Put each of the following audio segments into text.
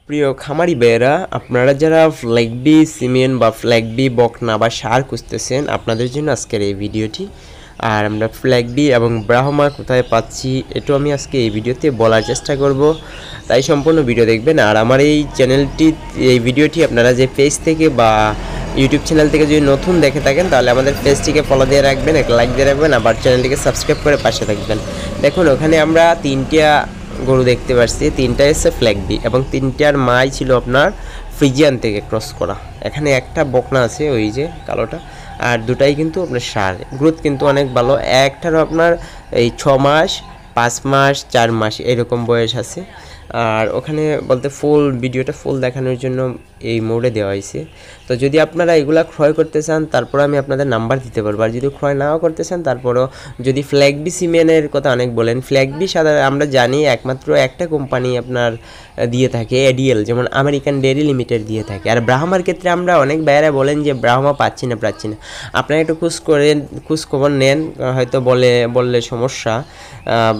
প্রিয় খামারি ভাইয়েরা, আপনারা যারা ফ্ল্যাগবি সিমেন্ট বা ফ্ল্যাগবি বকনা বা সার খুঁজতেছেন, আপনাদের জন্য আজকের এই ভিডিওটি। আর আমরা ফ্ল্যাগবি এবং ব্রাহ্মা কোথায় পাচ্ছি এটাও আমি আজকে এই ভিডিওতে বলার চেষ্টা করব, তাই সম্পূর্ণ ভিডিও দেখবেন। আর আমার এই চ্যানেলটি, এই ভিডিওটি আপনারা যে পেজ থেকে বা ইউটিউব চ্যানেল থেকে যদি নতুন দেখে থাকেন তাহলে আমাদের পেজটিকে ফলো দিয়ে রাখবেন, একটা লাইক দিয়ে রাখবেন, আবার চ্যানেলটিকে সাবস্ক্রাইব করে পাশে থাকবেন। দেখুন, ওখানে আমরা তিনটা গরু দেখতে পাচ্ছি, তিনটা এসে ফ্ল্যাগবি এবং তিনটার মাই ছিল আপনার ফ্রিজিয়ান থেকে ক্রস করা। এখানে একটা বকনা আছে, ওই যে কালোটা, আর দুটাই কিন্তু আপনার সার। গ্রোথ কিন্তু অনেক ভালো। একটারও আপনার এই 6 মাস, 5 মাস, 4 মাস এরকম বয়স আছে। আর ওখানে বলতে ফুল ভিডিওটা ফুল দেখানোর জন্য এই মোডে দেওয়া হয়েছে। তো যদি আপনারা এগুলা ক্রয় করতে চান তারপর আমি আপনাদের নাম্বার দিতে পারবো, আর যদি ক্রয় নাও করতে চান তারপরও যদি ফ্ল্যাগবি সিমেন্টের কথা অনেক বলেন, ফ্ল্যাগবি সাধারণত আমরা জানি একমাত্র একটা কোম্পানি আপনার দিয়ে থাকে, এডিএল, যেমন আমেরিকান ডেয়ারি লিমিটেড দিয়ে থাকে। আর ব্রাহ্মার ক্ষেত্রে আমরা অনেক বাইরে বলেন যে ব্রাহ্মা পাচ্ছি না। আপনারা একটু খোঁজখবর নেন, হয়তো বললে সমস্যা।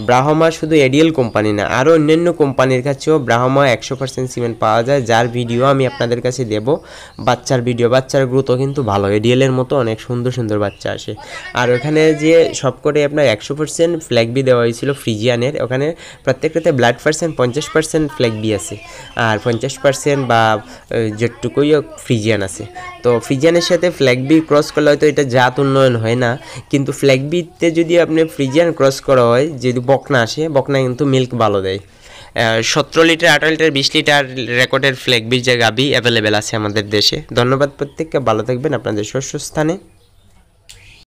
ব্রাহ্মা শুধু এডিএল কোম্পানি না, আরও অন্যান্য কোম্পানির কাছেও ব্রাহ্মা 100% সিমেন্ট পাওয়া যায়, যার ভিডিও আমি আপনাদের কাছে দেব। বাচ্চার ভিডিও, বাচ্চার গ্রোথও কিন্তু ভালো, এডিএলের মতো অনেক সুন্দর সুন্দর বাচ্চা আসে। আর ওখানে যে সবকটাই আপনার 100% ফ্ল্যাগবি দেওয়া হয়েছিল ফ্রিজিয়ানের, ওখানে প্রত্যেকটাতে ব্লাড পার্সেন্ট 50% ফ্ল্যাগবি আছে, আর 50% বা যেটুকুইও ফ্রিজিয়ান আছে। তো ফ্রিজিয়ানের সাথে ফ্ল্যাগবি ক্রস করলে হয়তো এটা জাত উন্নয়ন হয় না, কিন্তু ফ্ল্যাগবিতে যদি আপনি ফ্রিজিয়ান ক্রস করা হয়, যদি বকনা আসে, বকনা কিন্তু মিল্ক ভালো দেয়। 17 লিটার, 18 লিটার, 20 লিটার রেকর্ডের ফ্ল্যাগবির যে গাভি অ্যাভেলেবেল আছে আমাদের দেশে। ধন্যবাদ প্রত্যেককে, ভালো থাকবেন আপনাদের শস্যস্থানে।